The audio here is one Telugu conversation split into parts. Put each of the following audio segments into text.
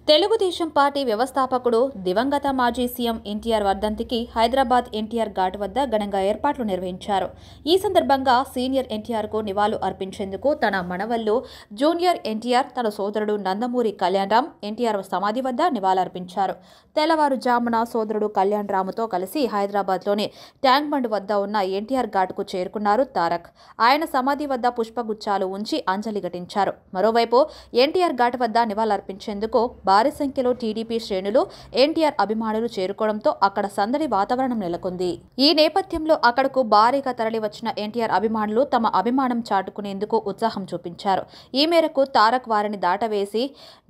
తెలుగుదేశం పార్టీ వ్యవస్థాపకుడు దివంగత మాజీ సీఎం ఎన్టీఆర్ వర్ధంతికి హైదరాబాద్ ఎన్టీఆర్ ఘాట్ వద్ద ఘనంగా ఏర్పాట్లు నిర్వహించారు. ఈ సందర్భంగా సీనియర్ ఎన్టీఆర్కు నివాళులు అర్పించేందుకు తన మనవళ్లు జూనియర్ ఎన్టీఆర్, తన సోదరుడు నందమూరి కళ్యాణరామ్ ఎన్టీఆర్ సమాధి వద్ద నివాళులర్పించారు. తెల్లవారుజామున సోదరుడు కళ్యాణరామ్తో కలిసి హైదరాబాద్లోని ట్యాంక్ బండ్ వద్ద ఉన్న ఎన్టీఆర్ ఘాట్కు చేరుకున్నారు తారక్. ఆయన సమాధి వద్ద పుష్పగుచ్చాలు ఉంచి అంజలి ఘటించారు. మరోవైపు ఎన్టీఆర్ ఘాట్ వద్ద నివాళులర్పించేందుకు భారీ సంఖ్యలో టీడీపీ శ్రేణులు, ఎన్టీఆర్ అభిమానులు చేరుకోవడంతో అక్కడ సందడి వాతావరణం నెలకొంది. ఈ నేపథ్యంలో అక్కడకు భారీగా తరలివచ్చిన ఎన్టీఆర్ అభిమానులు తమ అభిమానం చాటుకునేందుకు ఉత్సాహం చూపించారు. ఈ మేరకు తారక్ వారిని దాటవేసి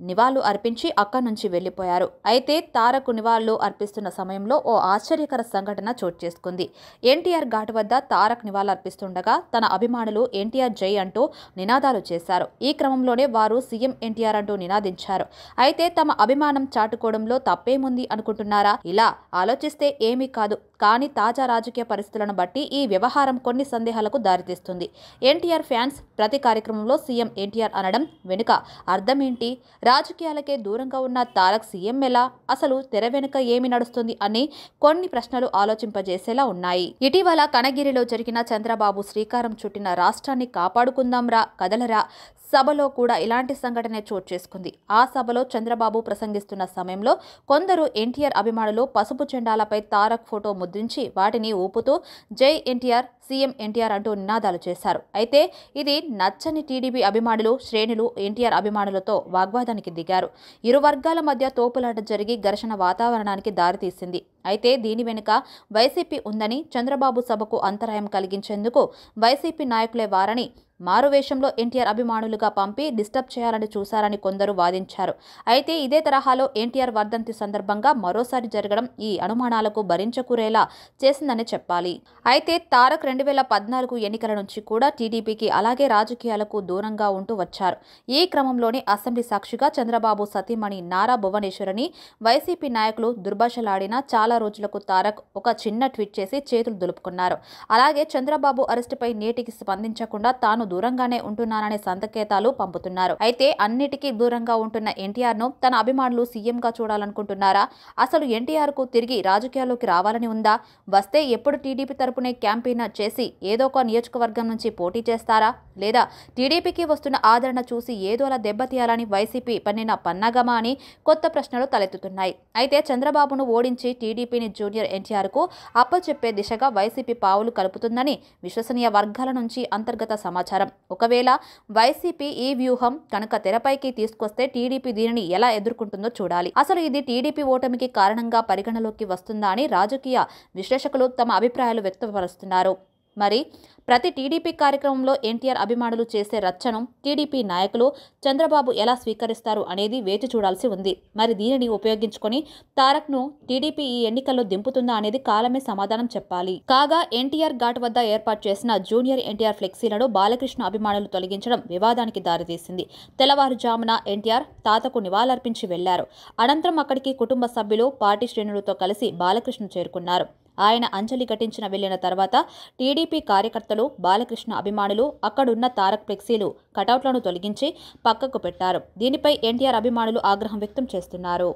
నివాళులు అర్పించి అక్కడి నుంచి వెళ్లిపోయారు. అయితే తారక్ నివాళులు అర్పిస్తున్న సమయంలో ఓ ఆశ్చర్యకర సంఘటన చోటు చేసుకుంది. ఎన్టీఆర్ ఘాట్ వద్ద తారక్ నివాళులు అర్పిస్తుండగా తన అభిమానులు ఎన్టీఆర్ జై అంటూ నినాదాలు చేశారు. ఈ క్రమంలోనే వారు సీఎం ఎన్టీఆర్ అంటూ నినాదించారు. అయితే తమ అభిమానం చాటుకోవడంలో తప్పేముంది అనుకుంటున్నారా? ఇలా ఆలోచిస్తే ఏమీ కాదు. కానీ తాజా రాజకీయ పరిస్థితులను బట్టి ఈ వ్యవహారం కొన్ని సందేహాలకు దారితీస్తుంది. ఎన్టీఆర్ ఫ్యాన్స్ ప్రతి కార్యక్రమంలో సీఎం ఎన్టీఆర్ అనడం వెనుక అర్థమేంటి? రాజకీయాలకే దూరంగా ఉన్న తారక్ సీఎం ఎలా? అసలు తెర వెనుక ఏమి నడుస్తుంది అని కొన్ని ప్రశ్నలు ఆలోచింపజేసేలా ఉన్నాయి. ఇటీవల కనగిరిలో జరిగిన చంద్రబాబు శ్రీకారం చుట్టిన రాష్ట్రాన్ని కాపాడుకుందాంరా కదలరా సభలో కూడా ఇలాంటి సంఘటనే చోటు చేసుకుంది. ఆ సభలో చంద్రబాబు ప్రసంగిస్తున్న సమయంలో కొందరు ఎన్టీఆర్ అభిమానులు పసుపు జెండాలపై తారక్ ఫోటో ముద్రించి వాటిని ఊపుతూ జై ఎన్టీఆర్, సీఎం ఎన్టీఆర్ అంటూ నినాదాలు చేశారు. అయితే ఇది నచ్చని టీడీపీ అభిమానులు, శ్రేణులు ఎన్టీఆర్ అభిమానులతో వాగ్వాదానికి దిగారు. ఇరు వర్గాల మధ్య తోపులాట జరిగి ఘర్షణ వాతావరణానికి దారితీసింది. అయితే దీని వెనుక వైసీపీ ఉందని, చంద్రబాబు సభకు అంతరాయం కలిగించేందుకు వైసీపీ నాయకులే వారని, మారువేషంలో ఎన్టీఆర్ అభిమానులుగా పంపి డిస్టర్బ్ చేయాలని చూశారని కొందరు వాదించారు. అయితే ఇదే తరహాలో ఎన్టీఆర్ వర్ధంతి సందర్భంగా మరోసారి జరగడం ఈ అనుమానాలకు భరించకూరేలా చేసిందని చెప్పాలి. అయితే తారక్ 2014 ఎన్నికల నుంచి కూడా టీడీపీకి అలాగే రాజకీయాలకు దూరంగా ఉంటూ వచ్చారు. ఈ క్రమంలోనే అసెంబ్లీ సాక్షిగా చంద్రబాబు సతీమణి నారా భువనేశ్వరిని వైసీపీ నాయకులు దుర్భాషలాడినా చాలా రోజులకు తారక్ ఒక చిన్న ట్వీట్ చేసి చేతులు దులుపుకున్నారు. అలాగే చంద్రబాబు అరెస్టుపై నేటికి స్పందించకుండా తాను దూరంగానే ఉంటున్నాననే సంకేతాలు పంపుతున్నారు. అయితే అన్నిటికీ దూరంగా ఉంటున్న ఎన్టీఆర్ ను తన అభిమానులు సీఎంగా చూడాలనుకుంటున్నారా? అసలు ఎన్టీఆర్ కు తిరిగి రాజకీయాల్లోకి రావాలని ఉందా? వస్తే ఎప్పుడు టీడీపీ తరపునే క్యాంపెయిన్ చేసి ఏదో ఒక నియోజకవర్గం నుంచి పోటీ చేస్తారా? లేదా టీడీపీకి వస్తున్న ఆదరణ చూసి ఏదోలా దెబ్బతీయాలని వైసీపీ పన్నిన పన్నాగమా అని కొత్త ప్రశ్నలు తలెత్తుతున్నాయి. అయితే చంద్రబాబును ఓడించి టీడీపీని జూనియర్ ఎన్టీఆర్ కు అప్పచెప్పే దిశగా వైసీపీ పావులు కలుపుతుందని విశ్వసనీయ వర్గాల నుంచి అంతర్గత సమాచారం. ఒకవేళ వైసీపీ ఈ వ్యూహం కనుక తెరపైకి తీసుకొస్తే టీడీపీ దీనిని ఎలా ఎదుర్కొంటుందో చూడాలి. అసలు ఇది టీడీపీ ఓటమికి కారణంగా పరిగణలోకి వస్తుందా అని రాజకీయ విశ్లేషకులు తమ అభిప్రాయాలు వ్యక్తపరుస్తున్నారు. మరి ప్రతి టీడీపీ కార్యక్రమంలో ఎన్టీఆర్ అభిమానులు చేసే రచ్చను టీడీపీ నాయకులు, చంద్రబాబు ఎలా స్వీకరిస్తారు అనేది వేచి చూడాల్సి ఉంది. మరి దీనిని ఉపయోగించుకొని తారక్ను టీడీపీ ఈ ఎన్నికల్లో దింపుతుందా అనేది కాలమే సమాధానం చెప్పాలి. కాగా ఎన్టీఆర్ ఘాట్ వద్ద ఏర్పాటు చేసిన జూనియర్ ఎన్టీఆర్ ఫ్లెక్సీలను బాలకృష్ణ అభిమానులు తొలగించడం వివాదానికి దారితీసింది. తెల్లవారుజామున ఎన్టీఆర్ తాతకు నివాళులర్పించి వెళ్లారు. అనంతరం అక్కడికి కుటుంబ సభ్యులు, పార్టీ శ్రేణులతో కలిసి బాలకృష్ణ చేరుకున్నారు. ఆయన అంజలి ఘటించిన వెళ్లిన తర్వాత టీడీపీ కార్యకర్తలు, బాలకృష్ణ అభిమానులు అక్కడున్న తారక్ ఫ్లెక్సీలు, కటౌట్లను తొలగించి పక్కకు పెట్టారు. దీనిపై ఎన్టీఆర్ అభిమానులు ఆగ్రహం వ్యక్తం చేస్తున్నారు.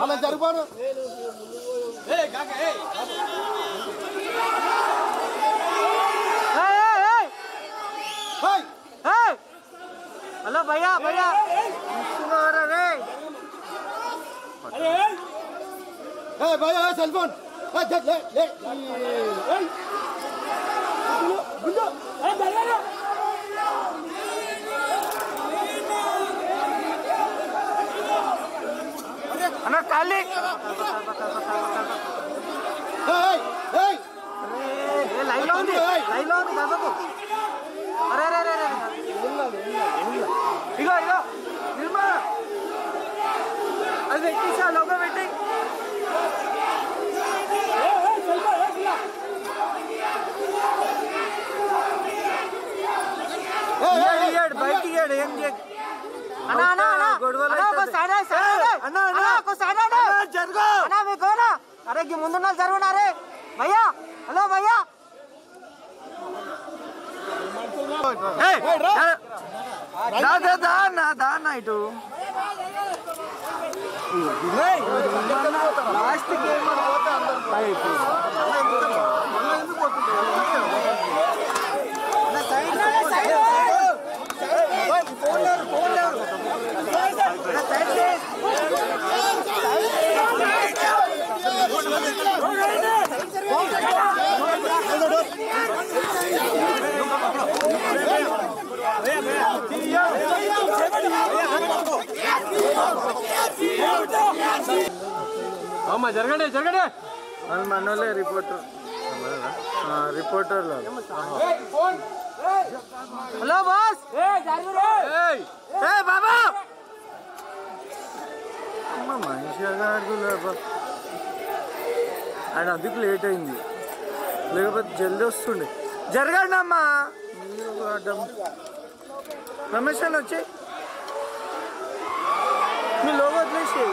అలా జరుపాను. హలో భయ్యా భయ్యా భయ్యా సెల్ ఫోన్ అన్న ఖాళీ లైన్ లో ఉంది బాబు. అరే ఇగో ఏం అన్నా అన్నా అన్నా గొడవలు అన్నా అన్నా జరుగు అన్నా మీకు అరే ముందున్న జరుగునారే భయ్యా హలో భయ్యా దాన్న ఇటు లాస్ట్ గేమ్ అమ్మా జరగండి జరగండి మనోలే రిపోర్టర్ హలో బాస్ బాబా అమ్మ మంచిగా ఆయన అందుకు లేట్ అయింది లేకపోతే జల్దీ వస్తుండే జరగండి అమ్మా అడ్డం రమేష్ అని వచ్చి మీ లోగో వదిలేసి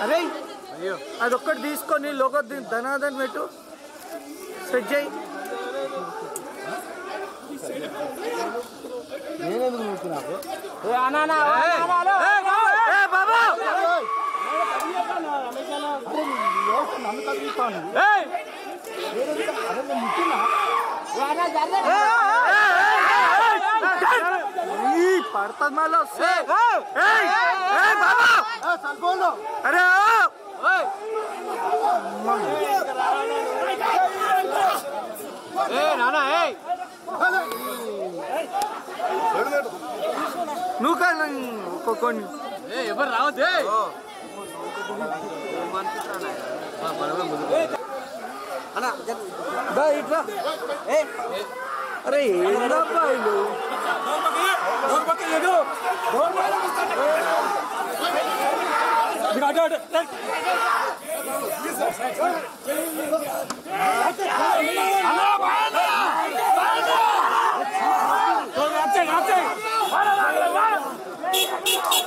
అరే అదొక్కటి తీసుకొని లోగో ధనాదన్ పెట్టు సెట్ చేయి నేనెందుకు చూస్తున్నా బాబా నన్ను కదిలిస్తాను పడుతుంది మళ్ళీ వస్తే అరే నానా నువ్వు కానీ ఒక్కొక్కడిని ఎవరు రావద్దు ఇట్లా అరే ఏందబ్బా ఇల్లు అలా